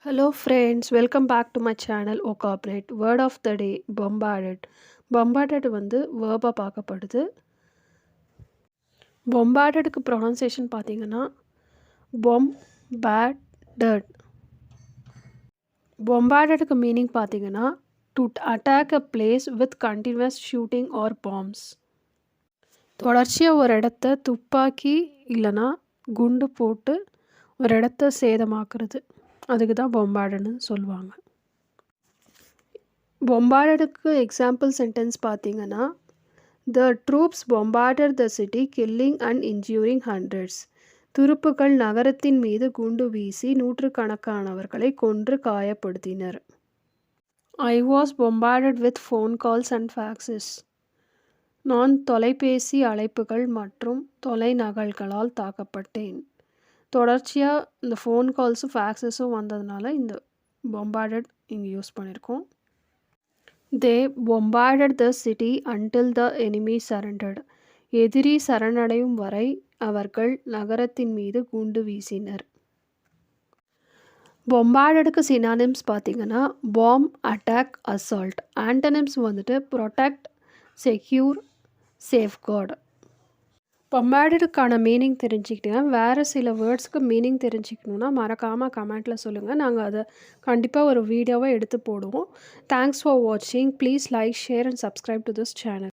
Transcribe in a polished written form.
Hello friends, welcome back to my channel Ocoperate. Word of the day bombarded. Bombarded வந்து verb பார்க்கப்படுது. Bombardedக்கு pronunciation பார்த்தீங்கன்னா bombarded. Bombardedக்கு meaning பார்த்தீங்கன்னா to attack a place with continuous shooting or bombs. தொடர்ச்சியாக ஒரு இடத்த துப்பாக்கி இல்லைன்னா குண்டு போட்டு ஒரு இடத்த சேதமாக்குறது, அதுக்கு தான் பொம்பார்டுன்னு சொல்லுவாங்க. பொம்பார்டுக்கு எக்ஸாம்பிள் சென்டென்ஸ் பார்த்தீங்கன்னா the troops bombarded the city killing and injuring hundreds. துருப்புக்கள் நகரத்தின் மீது குண்டு வீசி நூற்றுக்கணக்கானவர்களை கொன்று காயப்படுத்தினர். I was bombarded with phone calls and faxes. நான் தொலைபேசி அழைப்புகள் மற்றும் தொலைநகல்களால் தாக்கப்பட்டேன். தொடர்ச்சியாக இந்த ஃபோன் கால்ஸும் ஃபேக்ஸஸும் வந்ததுனால இந்த பொம்பார்டட் இங்கே யூஸ் பண்ணியிருக்கோம். They bombarded the city until the enemy surrendered. எதிரி சரணடையும் வரை அவர்கள் நகரத்தின் மீது குண்டு வீசினர். பொம்பார்டடுக்கு சினானிம்ஸ் பார்த்தீங்கன்னா பாம், அட்டாக், அசால்ட். ஆண்டனிம்ஸ் வந்துட்டு ப்ரொடெக்ட், செக்யூர், சேஃப்கார்டு. பொம்பார்டடுக்கான மீனிங் தெரிஞ்சுக்கிட்டேன். வேறு சில வேர்ட்ஸ்க்கு மீனிங் தெரிஞ்சுக்கணுன்னா மறக்காமல் கமெண்ட்டில் சொல்லுங்கள். நாங்கள் அதை கண்டிப்பாக ஒரு வீடியோவை எடுத்து போடுவோம். தேங்க்ஸ் ஃபார் வாட்சிங். Please like, share and subscribe to this channel.